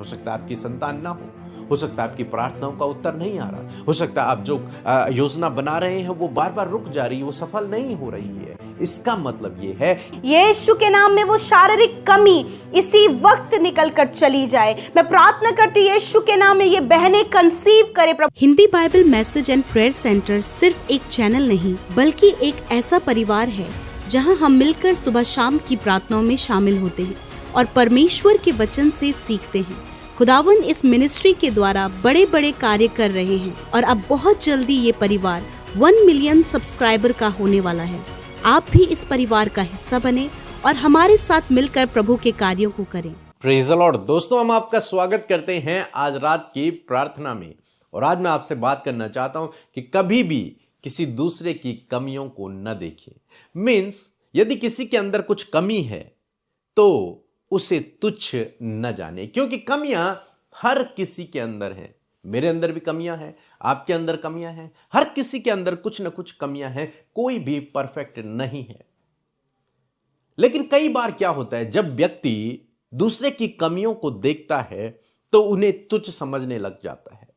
हो सकता है आपकी संतान ना हो सकता है आपकी प्रार्थनाओं का उत्तर नहीं आ रहा, हो सकता है आप जो योजना बना रहे हैं वो बार बार रुक जा रही है, वो सफल नहीं हो रही है। इसका मतलब ये है यीशु के नाम में वो शारीरिक कमी इसी वक्त निकल कर चली जाए। मैं प्रार्थना करती यीशु के नाम में ये बहनें कंसीव करे प्रभु। Hindi Bible message and prayer centre सिर्फ एक चैनल नहीं बल्कि एक ऐसा परिवार है जहां हम मिलकर सुबह शाम की प्रार्थनाओं में शामिल होते हैं और परमेश्वर के वचन से सीखते हैं। खुदावन इस मिनिस्ट्री के द्वारा बड़े बड़े कार्य कर रहे हैं और अब बहुत जल्दी ये परिवार 1 मिलियन सब्सक्राइबर का होने वाला है। आप भी इस परिवार का हिस्सा बने और हमारे साथ मिलकर प्रभु के कार्यों को करें। Praise the Lord. दोस्तों, हम आपका स्वागत करते हैं आज रात की प्रार्थना में। और आज मैं आपसे बात करना चाहता हूं कि कभी भी किसी दूसरे की कमियों को न देखें। मीन्स यदि किसी के अंदर कुछ कमी है तो उसे तुच्छ न जाने, क्योंकि कमियां हर किसी के अंदर हैं। मेरे अंदर भी कमियां हैं, आपके अंदर कमियां हैं, हर किसी के अंदर कुछ न कुछ कमियां हैं। कोई भी परफेक्ट नहीं है। लेकिन कई बार क्या होता है, जब व्यक्ति दूसरे की कमियों को देखता है तो उन्हें तुच्छ समझने लग जाता है,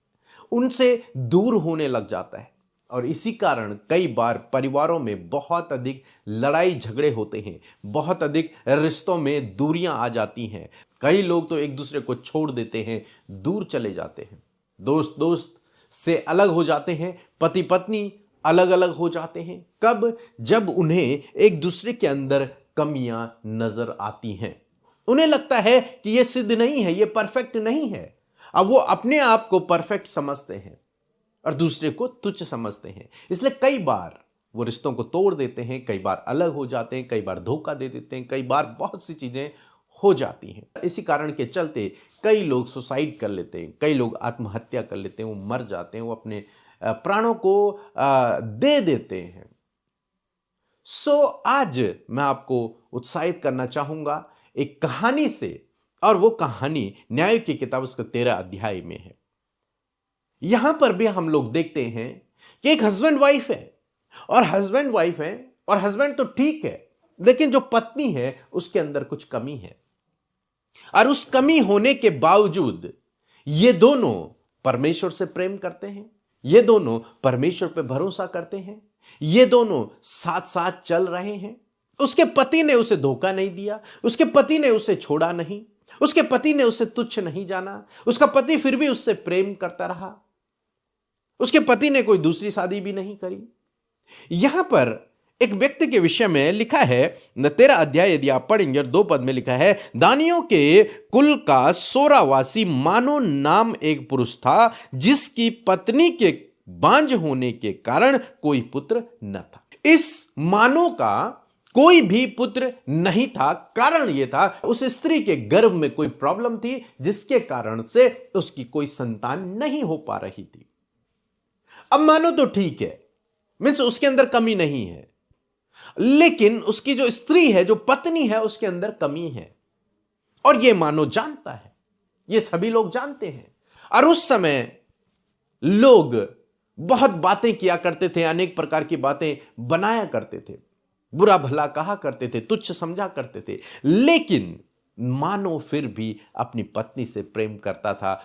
उनसे दूर होने लग जाता है। और इसी कारण कई बार परिवारों में बहुत अधिक लड़ाई झगड़े होते हैं, बहुत अधिक रिश्तों में दूरियां आ जाती हैं। कई लोग तो एक दूसरे को छोड़ देते हैं, दूर चले जाते हैं, दोस्त दोस्त से अलग हो जाते हैं, पति पत्नी अलग अलग हो जाते हैं। कब? जब उन्हें एक दूसरे के अंदर कमियां नजर आती हैं। उन्हें लगता है कि यह सिद्ध नहीं है, यह परफेक्ट नहीं है। अब वो अपने आप को परफेक्ट समझते हैं और दूसरे को तुच्छ समझते हैं। इसलिए कई बार वो रिश्तों को तोड़ देते हैं, कई बार अलग हो जाते हैं, कई बार धोखा दे देते हैं, कई बार बहुत सी चीजें हो जाती हैं। इसी कारण के चलते कई लोग सुसाइड कर लेते हैं, कई लोग आत्महत्या कर लेते हैं, वो मर जाते हैं, वो अपने प्राणों को दे देते हैं। आज मैं आपको उत्साहित करना चाहूंगा एक कहानी से, और वो कहानी न्याय की किताब उसके 13 अध्याय में है। यहां पर भी हम लोग देखते हैं कि एक हस्बैंड वाइफ है, और हस्बैंड वाइफ है, और हस्बैंड तो ठीक है, लेकिन जो पत्नी है उसके अंदर कुछ कमी है। और उस कमी होने के बावजूद ये दोनों परमेश्वर से प्रेम करते हैं, ये दोनों परमेश्वर पे भरोसा करते हैं, ये दोनों साथ साथ चल रहे हैं। उसके पति ने उसे धोखा नहीं दिया, उसके पति ने उसे छोड़ा नहीं, उसके पति ने उसे तुच्छ नहीं जाना, उसका पति फिर भी उससे प्रेम करता रहा, उसके पति ने कोई दूसरी शादी भी नहीं करी। यहां पर एक व्यक्ति के विषय में लिखा है, 13 अध्याय यदि आप पढ़ेंगे, 2 पद में लिखा है, दानियों के कुल का सोरावासी मानो नाम एक पुरुष था, जिसकी पत्नी के बांझ होने के कारण कोई पुत्र न था। इस मानो का कोई भी पुत्र नहीं था। कारण यह था उस स्त्री के गर्भ में कोई प्रॉब्लम थी, जिसके कारण से उसकी कोई संतान नहीं हो पा रही थी। अब मानो तो ठीक है, मीन्स उसके अंदर कमी नहीं है, लेकिन उसकी जो स्त्री है, जो पत्नी है, उसके अंदर कमी है, और यह मानो जानता है, यह सभी लोग जानते हैं। और उस समय लोग बहुत बातें किया करते थे, अनेक प्रकार की बातें बनाया करते थे, बुरा भला कहा करते थे, तुच्छ समझा करते थे। लेकिन मानो फिर भी अपनी पत्नी से प्रेम करता था।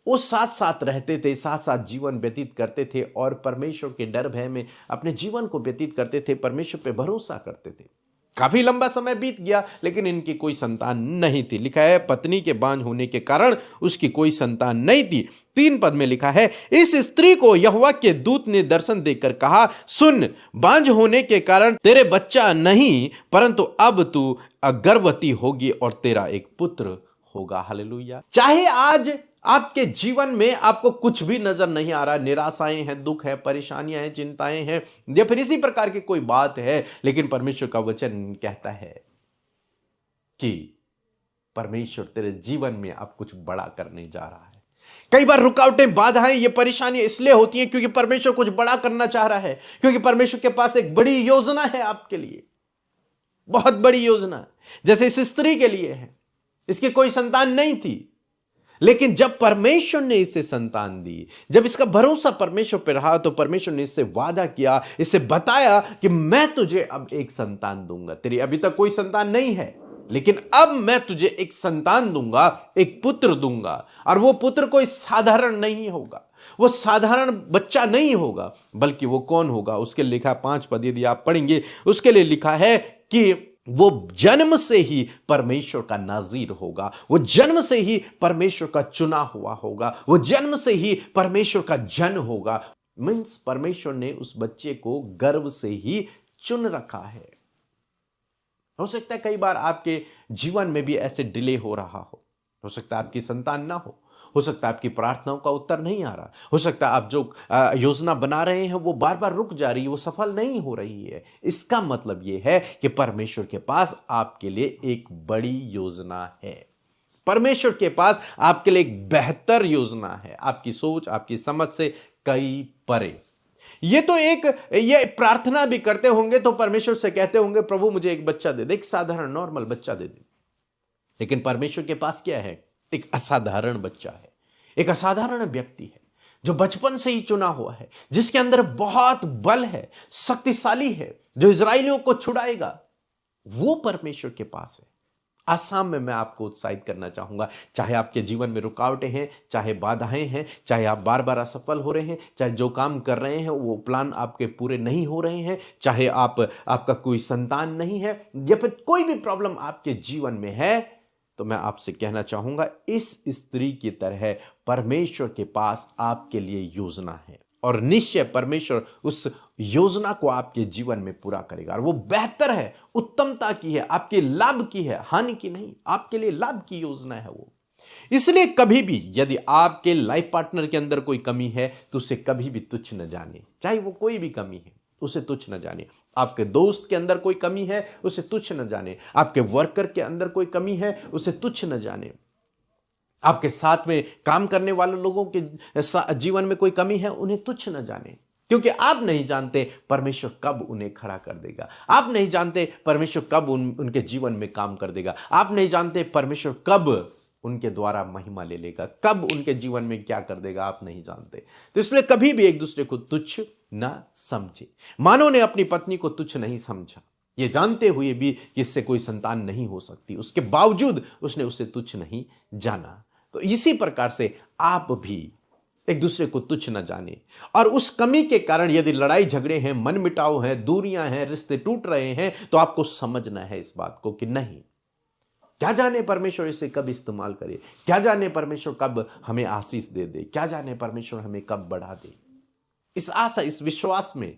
वो साथ साथ रहते थे, साथ साथ जीवन व्यतीत करते थे, और परमेश्वर के डर भय में अपने जीवन को व्यतीत करते थे, परमेश्वर पे भरोसा करते थे। काफी लंबा समय बीत गया, लेकिन इनकी कोई संतान नहीं थी। लिखा है, पत्नी के बांझ होने के कारण उसकी कोई संतान नहीं थी। 3 पद में लिखा है, इस स्त्री को यहोवा के दूत ने दर्शन देकर कहा, सुन, बांझ होने के कारण तेरे बच्चा नहीं, परंतु अब तू गर्भवती होगी और तेरा एक पुत्र होगा। हालेलुया। चाहे आज आपके जीवन में आपको कुछ भी नजर नहीं आ रहा, निराशाएं हैं, दुख है, परेशानियां हैं, चिंताएं हैं, या फिर इसी प्रकार की कोई बात है, लेकिन परमेश्वर का वचन कहता है कि परमेश्वर तेरे जीवन में अब कुछ बड़ा करने जा रहा है। कई बार रुकावटें, बाधाएं, ये परेशानियां इसलिए होती हैं क्योंकि परमेश्वर कुछ बड़ा करना चाह रहा है, क्योंकि परमेश्वर के पास एक बड़ी योजना है आपके लिए, बहुत बड़ी योजना। जैसे इस स्त्री के लिए है, इसकी कोई संतान नहीं थी, लेकिन जब परमेश्वर ने इसे संतान दी, जब इसका भरोसा परमेश्वर पर रहा, तो परमेश्वर ने इससे वादा किया, इससे बताया कि मैं तुझे अब एक संतान दूंगा। तेरी अभी तक कोई संतान नहीं है, लेकिन अब मैं तुझे एक संतान दूंगा, एक पुत्र दूंगा, और वो पुत्र कोई साधारण नहीं होगा, वो साधारण बच्चा नहीं होगा, बल्कि वो कौन होगा? उसके लिखा 5 पद यदि आप पढ़ेंगे, उसके लिए लिखा है कि वो जन्म से ही परमेश्वर का नाज़ीर होगा, वो जन्म से ही परमेश्वर का चुना हुआ होगा, वो जन्म से ही परमेश्वर का जन होगा। मीन्स परमेश्वर ने उस बच्चे को गर्भ से ही चुन रखा है। हो सकता है कई बार आपके जीवन में भी ऐसे डिले हो रहा हो सकता है आपकी संतान ना हो सकता है आपकी प्रार्थनाओं का उत्तर नहीं आ रहा, हो सकता है आप जो योजना बना रहे हैं वो बार बार रुक जा रही है, वो सफल नहीं हो रही है। इसका मतलब ये है कि परमेश्वर के पास आपके लिए एक बड़ी योजना है, परमेश्वर के पास आपके लिए एक बेहतर योजना है, आपकी सोच आपकी समझ से कई परे। ये प्रार्थना भी करते होंगे तो परमेश्वर से कहते होंगे, प्रभु मुझे एक बच्चा दे दे, एक साधारण नॉर्मल बच्चा दे दे। लेकिन परमेश्वर के पास क्या है? एक असाधारण बच्चा है, एक असाधारण व्यक्ति है जो बचपन से ही चुना हुआ है, जिसके अंदर बहुत बल है, शक्तिशाली है, जो इजराइलियों को छुड़ाएगा। वो परमेश्वर के पास है। आज शाम में मैं आपको उत्साहित करना चाहूंगा, चाहे आपके जीवन में रुकावटें हैं, चाहे बाधाएं हैं, चाहे आप बार बार असफल हो रहे हैं, चाहे जो काम कर रहे हैं वो प्लान आपके पूरे नहीं हो रहे हैं, चाहे आपका कोई संतान नहीं है, या फिर कोई भी प्रॉब्लम आपके जीवन में है, तो मैं आपसे कहना चाहूंगा, इस स्त्री की तरह परमेश्वर के पास आपके लिए योजना है, और निश्चय परमेश्वर उस योजना को आपके जीवन में पूरा करेगा। और वो बेहतर है, उत्तमता की है, आपके लाभ की है, हानि की नहीं, आपके लिए लाभ की योजना है वो। इसलिए कभी भी यदि आपके लाइफ पार्टनर के अंदर कोई कमी है तो उसे कभी भी तुच्छ न जाने, चाहे वो कोई भी कमी है उसे तुच्छ न जाने। आपके दोस्त के अंदर कोई कमी है उसे तुच्छ न जाने, आपके वर्कर के अंदर कोई कमी है उसे तुच्छ न जाने, आपके साथ में काम करने वाले लोगों के जीवन में कोई कमी है उन्हें तुच्छ न जाने, क्योंकि आप नहीं जानते परमेश्वर कब उन्हें खड़ा कर देगा, आप नहीं जानते परमेश्वर कब उनके जीवन में काम कर देगा, आप नहीं जानते परमेश्वर कब उनके द्वारा महिमा ले लेगा, कब उनके जीवन में क्या कर देगा, आप नहीं जानते। तो इसलिए कभी भी एक दूसरे को तुच्छ ना समझे। मानव ने अपनी पत्नी को तुच्छ नहीं समझा, ये जानते हुए भी कि इससे कोई संतान नहीं हो सकती, उसके बावजूद उसने उसे तुच्छ नहीं जाना। तो इसी प्रकार से आप भी एक दूसरे को तुच्छ न जाने, और उस कमी के कारण यदि लड़ाई झगड़े हैं, मन मिटाव है, दूरियां हैं, रिश्ते टूट रहे हैं, तो आपको समझना है इस बात को कि नहीं, क्या जाने परमेश्वर इसे कब इस्तेमाल करे, क्या जाने परमेश्वर कब हमें आशीष दे दे, क्या जाने परमेश्वर हमें कब बढ़ा दे। इस आशा इस विश्वास में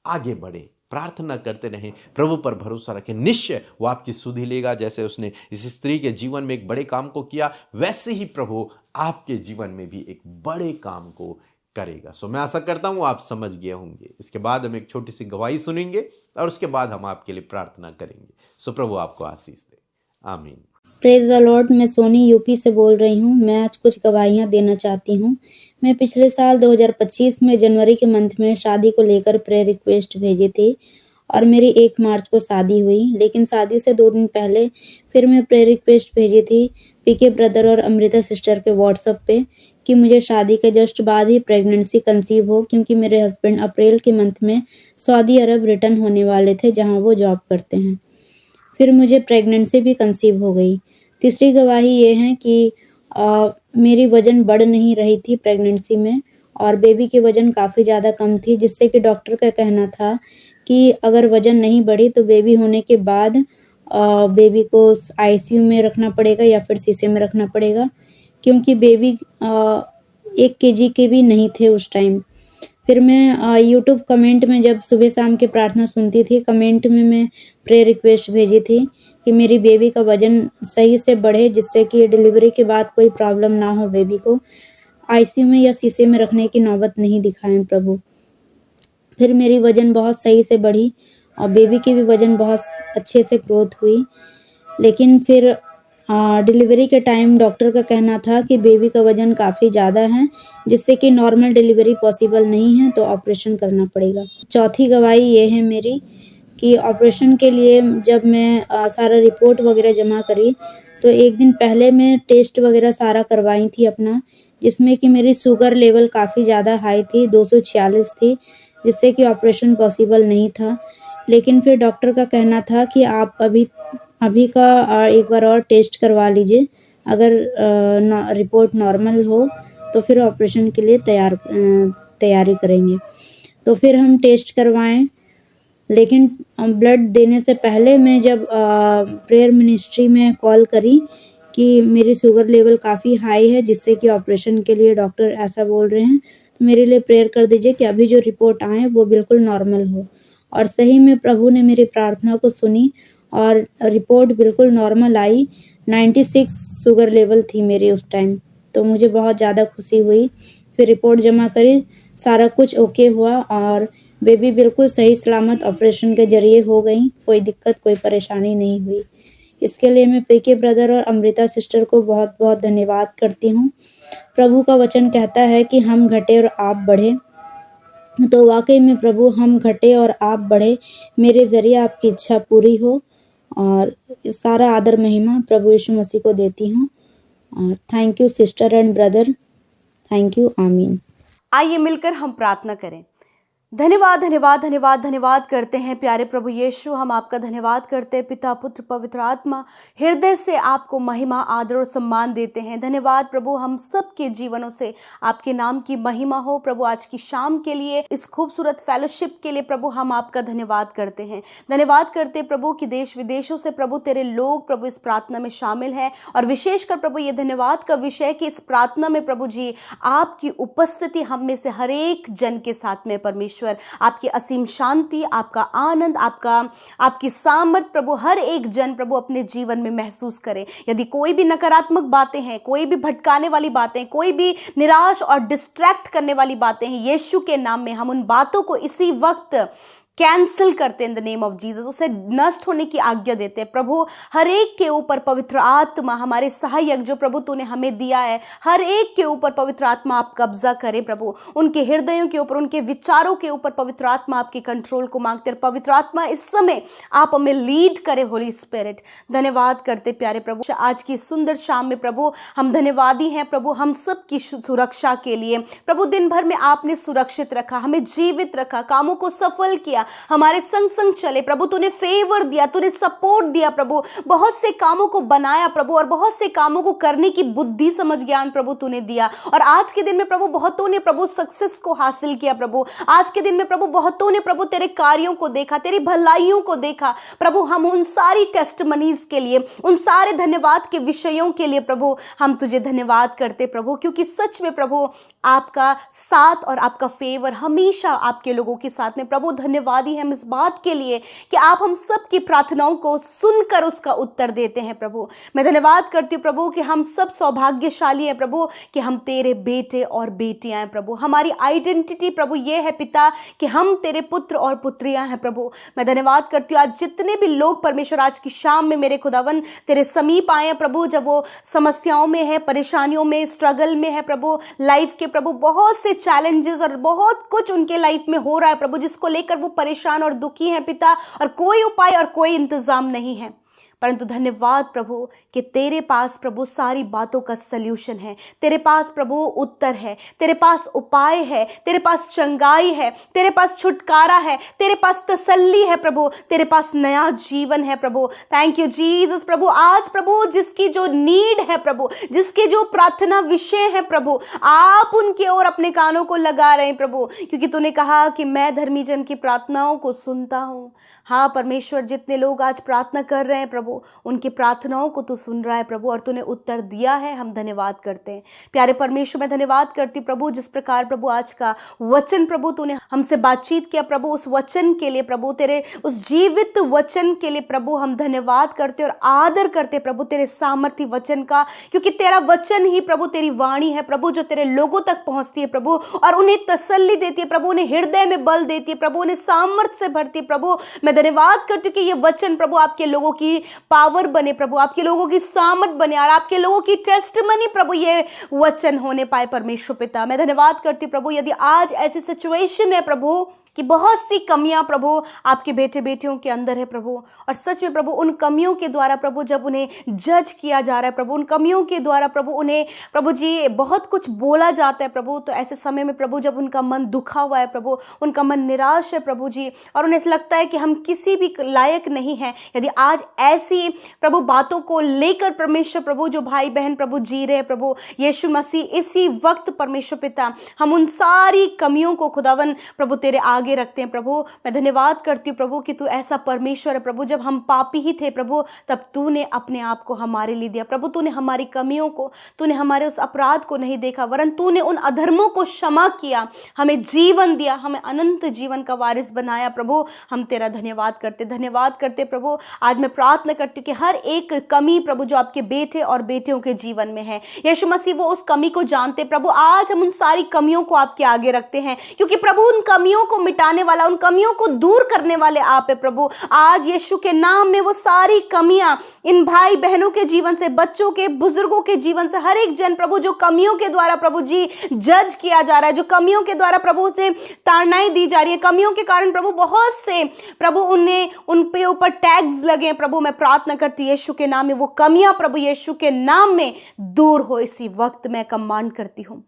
आगे बढ़े, प्रार्थना करते रहें, प्रभु पर भरोसा रखें, निश्चय वो आपकी सुधि लेगा। जैसे उसने इस स्त्री के जीवन में एक बड़े काम को किया, वैसे ही प्रभु आपके जीवन में भी एक बड़े काम को करेगा। सो मैं आशा करता हूं आप समझ गए होंगे। इसके बाद हम एक छोटी सी गवाही सुनेंगे और उसके बाद हम आपके लिए प्रार्थना करेंगे। सो प्रभु आपको आशीष दे, आमीन। Praise the Lord. मैं सोनी यूपी से बोल रही हूँ। मैं आज कुछ गवाहियाँ देना चाहती हूँ। मैं पिछले साल 2025 में जनवरी के मंथ में शादी को लेकर प्रेयर रिक्वेस्ट भेजी थी और मेरी 1 मार्च को शादी हुई, लेकिन शादी से 2 दिन पहले फिर मैं प्रेयर रिक्वेस्ट भेजी थी पीके ब्रदर और अमृता सिस्टर के व्हाट्सएप पे कि मुझे शादी के जस्ट बाद ही प्रेगनेंसी कंसीव हो, क्योंकि मेरे हस्बैंड अप्रैल के मंथ में सऊदी अरब रिटर्न होने वाले थे जहाँ वो जॉब करते हैं। फिर मुझे प्रेगनेंसी भी कंसीव हो गई। तीसरी गवाही ये है कि मेरी वज़न बढ़ नहीं रही थी प्रेगनेंसी में और बेबी की वज़न काफ़ी ज़्यादा कम थी, जिससे कि डॉक्टर का कहना था कि अगर वज़न नहीं बढ़ी तो बेबी होने के बाद बेबी को आईसीयू में रखना पड़ेगा या फिर शीशे में रखना पड़ेगा, क्योंकि बेबी 1 केजी के भी नहीं थे उस टाइम। फिर मैं यूट्यूब कमेंट में जब सुबह शाम की प्रार्थना सुनती थी, कमेंट में मैं प्रेयर रिक्वेस्ट भेजी थी कि मेरी बेबी का वज़न सही से बढ़े, जिससे कि डिलीवरी के बाद कोई प्रॉब्लम ना हो, बेबी को आईसीयू में या शीशे में रखने की नौबत नहीं दिखाएं प्रभु। फिर मेरी वज़न बहुत सही से बढ़ी और बेबी की भी वज़न बहुत अच्छे से ग्रोथ हुई। लेकिन फिर डिलीवरी के टाइम डॉक्टर का कहना था कि बेबी का वज़न काफ़ी ज़्यादा है, जिससे कि नॉर्मल डिलीवरी पॉसिबल नहीं है, तो ऑपरेशन करना पड़ेगा। चौथी गवाही ये है मेरी कि ऑपरेशन के लिए जब मैं सारा रिपोर्ट वगैरह जमा करी तो 1 दिन पहले मैं टेस्ट वगैरह सारा करवाई थी अपना, जिसमें कि मेरी शुगर लेवल काफ़ी ज़्यादा हाई थी, 246 थी, जिससे कि ऑपरेशन पॉसिबल नहीं था। लेकिन फिर डॉक्टर का कहना था कि आप अभी अभी का एक बार और टेस्ट करवा लीजिए। अगर रिपोर्ट नॉर्मल हो तो फिर ऑपरेशन के लिए तैयारी करेंगे। तो फिर हम टेस्ट करवाएं। लेकिन ब्लड देने से पहले मैं जब प्रेयर मिनिस्ट्री में कॉल करी कि मेरी शुगर लेवल काफ़ी हाई है, जिससे कि ऑपरेशन के लिए डॉक्टर ऐसा बोल रहे हैं, तो मेरे लिए प्रेयर कर दीजिए कि अभी जो रिपोर्ट आए वो बिल्कुल नॉर्मल हो। और सही में प्रभु ने मेरी प्रार्थना को सुनी और रिपोर्ट बिल्कुल नॉर्मल आई। 96 शुगर लेवल थी मेरी उस टाइम, तो मुझे बहुत ज़्यादा खुशी हुई। फिर रिपोर्ट जमा करी, सारा कुछ ओके हुआ और बेबी बिल्कुल सही सलामत ऑपरेशन के जरिए हो गई। कोई दिक्कत, कोई परेशानी नहीं हुई। इसके लिए मैं पीके ब्रदर और अमृता सिस्टर को बहुत बहुत धन्यवाद करती हूँ। प्रभु का वचन कहता है कि हम घटे और आप बढ़े, तो वाकई में प्रभु हम घटे और आप बढ़े, मेरे ज़रिए आपकी इच्छा पूरी हो। और सारा आदर महिमा प्रभु यीशु मसीह को देती हूँ। और thank you sister and brother, thank you, आमीन। आइए मिलकर हम प्रार्थना करें। धन्यवाद धन्यवाद धन्यवाद धन्यवाद करते हैं प्यारे प्रभु यीशु, हम आपका धन्यवाद करते हैं पिता पुत्र पवित्र आत्मा, हृदय से आपको महिमा आदर और सम्मान देते हैं। धन्यवाद प्रभु, हम सबके जीवनों से आपके नाम की महिमा हो। प्रभु आज की शाम के लिए, इस खूबसूरत फेलोशिप के लिए प्रभु हम आपका धन्यवाद करते हैं। धन्यवाद करते प्रभु कि देश विदेशों से प्रभु तेरे लोग प्रभु इस प्रार्थना में शामिल हैं। और विशेषकर प्रभु ये धन्यवाद का विषय कि इस प्रार्थना में प्रभु जी आपकी उपस्थिति हम में से हर एक जन के साथ में परमेश्वर आपकी असीम शांति, आपका आनंद, आपकी सामर्थ प्रभु हर एक जन प्रभु अपने जीवन में महसूस करे। यदि कोई भी नकारात्मक बातें हैं, कोई भी भटकाने वाली बातें, कोई भी निराश और डिस्ट्रैक्ट करने वाली बातें हैं, यीशु के नाम में हम उन बातों को इसी वक्त कैंसिल करते इन द नेम ऑफ जीसस, उसे नष्ट होने की आज्ञा देते हैं। प्रभु हर एक के ऊपर पवित्र आत्मा, हमारे सहायक जो प्रभु तूने हमें दिया है, हर एक के ऊपर पवित्र आत्मा आप कब्जा करें प्रभु, उनके हृदयों के ऊपर, उनके विचारों के ऊपर पवित्र आत्मा आपके कंट्रोल को मांगते हैं। पवित्र आत्मा इस समय आप हमें लीड करें होली स्पिरिट। धन्यवाद करते प्यारे प्रभु आज की सुंदर शाम में प्रभु हम धन्यवादी हैं प्रभु हम सब की सुरक्षा के लिए। प्रभु दिन भर में आपने सुरक्षित रखा, हमें जीवित रखा, कामों को सफल किया, हमारे संग संग चले प्रभु, तूने फेवर दिया, तूने सपोर्ट दिया प्रभु, बहुत से कामों को बनाया प्रभु और बहुत से कामों को करने की बुद्धि समझ ज्ञान प्रभु तूने दिया। और आज के दिन में प्रभु बहुतों ने प्रभु सक्सेस को हासिल किया प्रभु। आज के दिन में प्रभु बहुतों ने प्रभु तेरे कार्यों को देखा, तेरी भलाइयों को देखा प्रभु। हम उन सारी टेस्टमनीज के लिए, उन सारे धन्यवाद के विषयों के लिए प्रभु हम तुझे धन्यवाद करते प्रभु, क्योंकि सच में प्रभु आपका साथ और आपका फेवर हमेशा आपके लोगों के साथ में प्रभु। धन्यवादी हम इस बात के लिए कि आप हम सब की प्रार्थनाओं को सुनकर उसका उत्तर देते हैं प्रभु। मैं धन्यवाद करती हूँ प्रभु कि हम सब सौभाग्यशाली हैं प्रभु कि हम तेरे बेटे और बेटियां हैं प्रभु। हमारी आइडेंटिटी प्रभु ये है पिता कि हम तेरे पुत्र और पुत्रियां हैं प्रभु। मैं धन्यवाद करती हूँ आज जितने भी लोग परमेश्वर आज की शाम में मेरे खुदावन तेरे समीप आए हैं प्रभु, जब वो समस्याओं में है, परेशानियों में, स्ट्रगल में है प्रभु, लाइफ के प्रभु बहुत से चैलेंजेस और बहुत कुछ उनके लाइफ में हो रहा है प्रभु, जिसको लेकर वो परेशान और दुखी हैं पिता, और कोई उपाय और कोई इंतजाम नहीं है। परंतु धन्यवाद प्रभु कि तेरे पास प्रभु सारी बातों का सल्यूशन है, तेरे पास प्रभु उत्तर है, तेरे पास उपाय है, तेरे पास चंगाई है, तेरे पास छुटकारा है, तेरे पास तसल्ली है प्रभु, तेरे पास नया जीवन है प्रभु। थैंक यू जीसस प्रभु। आज प्रभु जिसकी जो नीड है प्रभु, जिसके जो प्रार्थना विषय है प्रभु, आप उनकी ओर अपने कानों को लगा रहे हैं प्रभु, क्योंकि तूने कहा कि मैं धर्मी जन की प्रार्थनाओं को सुनता हूँ। हाँ परमेश्वर, जितने लोग आज प्रार्थना कर रहे हैं प्रभु, उनकी प्रार्थनाओं को तू सुन रहा है प्रभु और तूने उत्तर दिया है। हम धन्यवाद करते हैं प्यारे परमेश्वर। मैं धन्यवाद करती प्रभु जिस प्रकार प्रभु आज का वचन प्रभु तूने हमसे बातचीत किया प्रभु, उस वचन के लिए प्रभु, तेरे उस जीवित वचन के लिए प्रभु हम धन्यवाद करते और आदर करते प्रभु तेरे सामर्थी वचन का, क्योंकि तेरा वचन ही प्रभु तेरी वाणी है प्रभु जो तेरे लोगों तक पहुंचती है प्रभु और उन्हें तसल्ली देती है प्रभु, उन्हें हृदय में बल देती है प्रभु, उन्हें सामर्थ से भरती है प्रभु। मैं धन्यवाद करती हूँ कि ये वचन प्रभु आपके लोगों की पावर बने प्रभु, आपके लोगों की सामर्थ बने और आपके लोगों की टेस्टमनी प्रभु ये वचन होने पाए परमेश्वर पिता। मैं धन्यवाद करती हूँ प्रभु, यदि आज ऐसी सिचुएशन है प्रभु कि बहुत सी कमियां प्रभु आपके बेटे बेटियों के अंदर है प्रभु, और सच में प्रभु उन कमियों के द्वारा प्रभु जब उन्हें जज किया जा रहा है प्रभु, उन कमियों के द्वारा प्रभु उन्हें प्रभु जी बहुत कुछ बोला जाता है प्रभु, तो ऐसे समय में प्रभु जब उनका मन दुखा हुआ है प्रभु, उनका मन निराश है प्रभु जी, और उन्हें लगता है कि हम किसी भी लायक नहीं हैं, यदि आज ऐसी प्रभु बातों को लेकर परमेश्वर प्रभु जो भाई बहन प्रभु जी रहे हैं प्रभु यीशु मसीह, इसी वक्त परमेश्वर पिता हम उन सारी कमियों को खुदावन प्रभु तेरे आगे रखते हैं प्रभु। मैं धन्यवाद करती हूँ प्रभु कि तू ऐसा परमेश्वर है प्रभु, जब हम पापी ही थे प्रभु तब तूने अपने आप को हमारे लिए दिया प्रभु, तूने हमारी कमियों को, तूने हमारे उस अपराध को नहीं देखा, वरन तूने उन अधर्मों को क्षमा किया, हमें जीवन दिया, हमें अनंत जीवन का वारिस बनाया प्रभु। हम तेरा धन्यवाद करते प्रभु। आज मैं प्रार्थना करती हूँ कि हर एक कमी प्रभु जो आपके बेटे और बेटियों के जीवन में है यीशु मसीह वो उस कमी को जानते प्रभु, आज हम उन सारी कमियों को आपके आगे रखते हैं, क्योंकि प्रभु उन कमियों को मिटाने वाला, उन कमियों को दूर करने वाले आप है प्रभु। आज यीशु के नाम में वो सारी कमियां इन भाई बहनों के जीवन से, बच्चों के, बुजुर्गों के जीवन से, हर एक जन प्रभु जो कमियों के द्वारा प्रभु जी जज किया जा रहा है, जो कमियों के द्वारा प्रभु से ताड़नाएं दी जा रही है, कमियों के कारण प्रभु बहुत से प्रभु उन पे ऊपर टैग्स लगे प्रभु, मैं प्रार्थना करती यीशु के नाम में वो कमियां प्रभु यीशु के नाम में दूर हो। इसी वक्त मैं कमांड करती हूं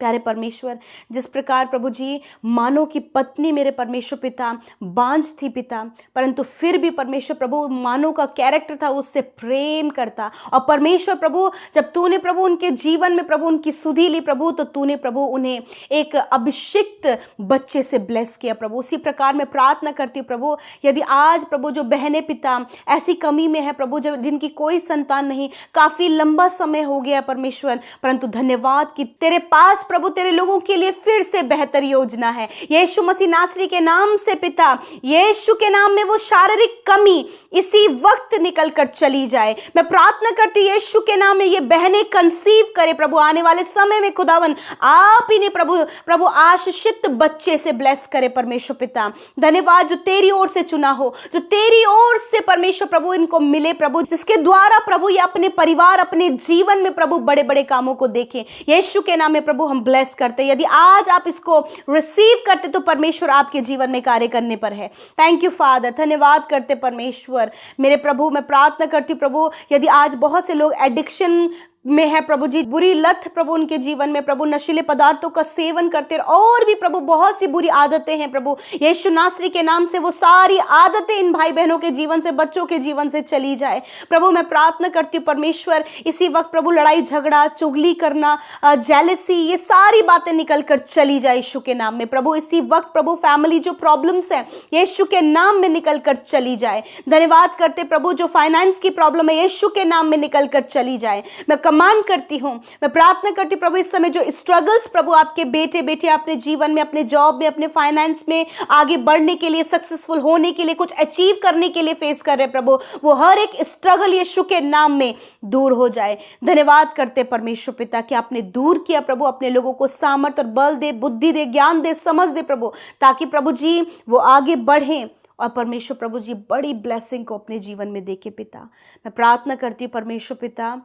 प्यारे परमेश्वर, जिस प्रकार प्रभु जी मानो की पत्नी मेरे परमेश्वर पिता बांझ थी पिता, परंतु फिर भी परमेश्वर प्रभु मानो का कैरेक्टर था उससे प्रेम करता, और परमेश्वर प्रभु जब तूने प्रभु उनके जीवन में प्रभु उनकी सुधि ली प्रभु, तो तूने प्रभु उन्हें एक अभिषिक्त बच्चे से ब्लेस किया प्रभु। उसी प्रकार मैं प्रार्थना करती हूँ प्रभु, यदि आज प्रभु जो बहनें पिता ऐसी कमी में है प्रभु, जब जिनकी कोई संतान नहीं, काफी लंबा समय हो गया परमेश्वर, परंतु धन्यवाद कि तेरे पास प्रभु तेरे लोगों के लिए फिर से बेहतर योजना है। यीशु मसीह नासरी के नाम से पिता, यीशु के नाम में वो शारीरिक कमी इसी वक्त निकल कर चली जाए। मैं प्रार्थना करती हूँ यीशु के नाम में ये बहनें कंसीव करे प्रभु, आने वाले समय में खुदावन आप इन्हें प्रभु आशीषित बच्चे से ब्लेस करे परमेश्वर पिता। धन्यवाद जो तेरी ओर से चुना हो, जो तेरी ओर से परमेश्वर प्रभु इनको मिले प्रभु, जिसके द्वारा प्रभु ये अपने परिवार, अपने जीवन में प्रभु बड़े बड़े कामों को देखें। यीशु के नाम में प्रभु हम ब्लेस करते, यदि आज आप इसको रिसीव करते तो परमेश्वर आपके जीवन में कार्य करने पर है। थैंक यू फादर, धन्यवाद करते परमेश्वर। मेरे प्रभु मैं प्रार्थना करती हूँ प्रभु, यदि आज बहुत से लोग एडिक्शन में है प्रभु जी, बुरी लत प्रभु उनके जीवन में प्रभु, नशीले पदार्थों का सेवन करते और भी प्रभु बहुत सी बुरी आदतें हैं प्रभु, यीशु नासरी के नाम से वो सारी आदतें इन भाई बहनों के जीवन से, बच्चों के जीवन से चली जाए प्रभु। मैं प्रार्थना करती हूँ परमेश्वर, इसी वक्त प्रभु लड़ाई झगड़ा, चुगली करना, जेलसी, ये सारी बातें निकल कर चली जाए यीशु के नाम में प्रभु। इसी वक्त प्रभु फैमिली जो प्रॉब्लम्स है यीशु के नाम में निकल कर चली जाए। धन्यवाद करते प्रभु जो फाइनेंस की प्रॉब्लम है यीशु के नाम में निकल कर चली जाए। मैं कमांड करती हूं, मैं प्रार्थना करती प्रभु इस समय जो स्ट्रगल्स प्रभु आपके बेटे बेटे अपने जीवन में, अपने जॉब में, अपने फाइनेंस में आगे बढ़ने के लिए, सक्सेसफुल होने के लिए, कुछ अचीव करने के लिए फेस कर रहे प्रभु, वो हर एक स्ट्रगल यीशु के नाम में दूर हो जाए। धन्यवाद करते परमेश्वर पिता कि आपने दूर किया प्रभु, अपने लोगों को सामर्थ और बल दे, बुद्धि दे, ज्ञान दे, समझ दे प्रभु, ताकि प्रभु जी वो आगे बढ़ें और परमेश्वर प्रभु जी बड़ी ब्लेसिंग को अपने जीवन में देखे पिता। मैं प्रार्थना करती हूँ परमेश्वर पिता,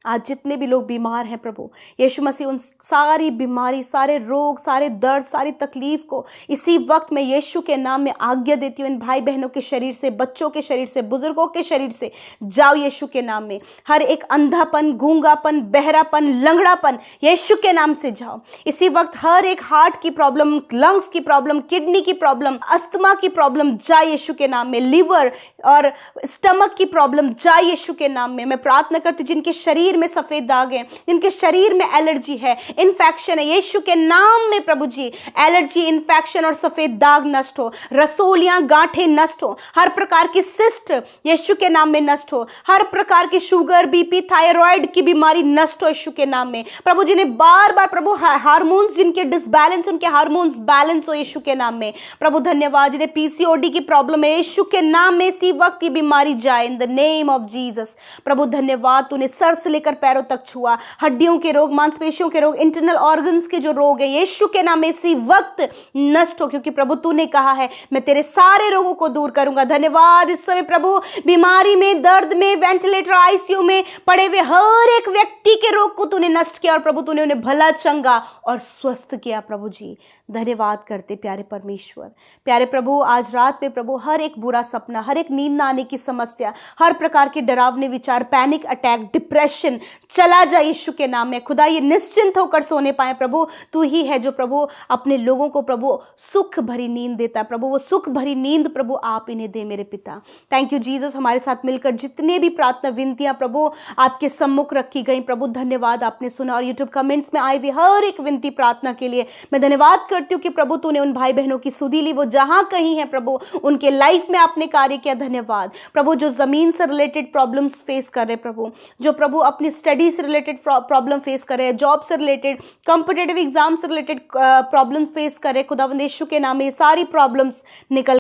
आज जितने भी लोग बीमार हैं प्रभु यीशु मसीह, उन सारी बीमारी, सारे रोग, सारे दर्द, सारी तकलीफ को इसी वक्त मैं यीशु के नाम में आज्ञा देती हूँ, इन भाई बहनों के शरीर से, बच्चों के शरीर से, बुजुर्गों के शरीर से जाओ यीशु के नाम में। हर एक अंधापन, गूंगापन, बहरापन, लंगड़ापन यीशु के नाम से जाओ। इसी वक्त हर एक हार्ट की प्रॉब्लम, लंग्स की प्रॉब्लम, किडनी की प्रॉब्लम, अस्थमा की प्रॉब्लम जाए यीशु के नाम में, लिवर और स्टमक की प्रॉब्लम जाए यीशु के नाम में। मैं प्रार्थना करती हूँ जिनके शरीर में सफेद दाग है, जिनके शरीर में एलर्जी है, इन्फेक्शन है, यीशु के नाम में प्रभु जी एलर्जी, इन्फेक्शन और सफेद दाग नष्ट हो, रसोलियां, गांठें नष्ट हो, हर प्रकार की सिस्ट यीशु के नाम में नष्ट हो, हर प्रकार की शुगर, बीपी, थायराइड की बीमारी नष्ट हो यीशु के नाम में प्रभु। जिन्हें बार बार प्रभु हार्मोन्स, जिनके डिसबैलेंस, उनके हार्मोन्स बैलेंस हो यीशु के नाम में प्रभु। धन्यवाद जिन्हें पीसीओडी की प्रॉब्लम है यीशु के नाम में इसी वक्त ये बीमारी जाए in the name of Jesus प्रभु। धन्यवाद तूने सर से लेकर पैरों तक छुआ, हड्डियों के रोग, मांसपेशियों के रोग, इंटरनल ऑर्गन्स के जो रोग है, यीशु के नाम में इसी वक्त नष्ट हो, क्योंकि प्रभु तूने कहा है मैं तेरे सारे रोगों को दूर करूंगा। धन्यवाद इस समय प्रभु, बीमारी में, दर्द में, वेंटिलेटर, आईसीयू में पड़े हुए हर एक व्यक्ति के रोग को तूने नष्ट किया और प्रभु तूने उन्हें भला, चंगा और स्वस्थ किया। प्रभु जी धन्यवाद करते प्यारे परमेश्वर। प्यारे प्रभु, आज रात में प्रभु हर एक बुरा सपना, हर एक नींद न आने की समस्या, हर प्रकार के डरावने विचार, पैनिक अटैक, डिप्रेशन चला जाए यीशु के नाम में। खुदा ये निश्चिंत होकर सोने पाए। प्रभु तू ही है जो प्रभु अपने लोगों को प्रभु सुख भरी नींद देता है। प्रभु वो सुख भरी नींद प्रभु आप इन्हें दे मेरे पिता। Thank you Jesus. हमारे साथ मिलकर जितने भी प्रार्थना विनतियां प्रभु आपके सम्मुख रखी गई, प्रभु धन्यवाद आपने सुना। और यूट्यूब कमेंट्स में आई हुई हर एक विनती प्रार्थना के लिए मैं धन्यवाद करती हूँ कि प्रभु तूने उन भाई बहनों की सुधी ली, वो जहां कहीं है प्रभु उनके लाइफ में आपने कार्य किया। धन्यवाद प्रभु, जो जमीन से रिलेटेड प्रॉब्लम्स फेस कर रहे प्रभु, जो प्रभु अपनी स्टडी से रिलेटेड प्रॉब्लम फेस कर रहे हैं, जॉब से रिलेटेड, कॉम्पिटिटिव एग्जाम से रिलेटेड प्रॉब्लम फेस कर रहे, खुदावंद यीशु के नाम में ये सारी प्रॉब्लम्स निकल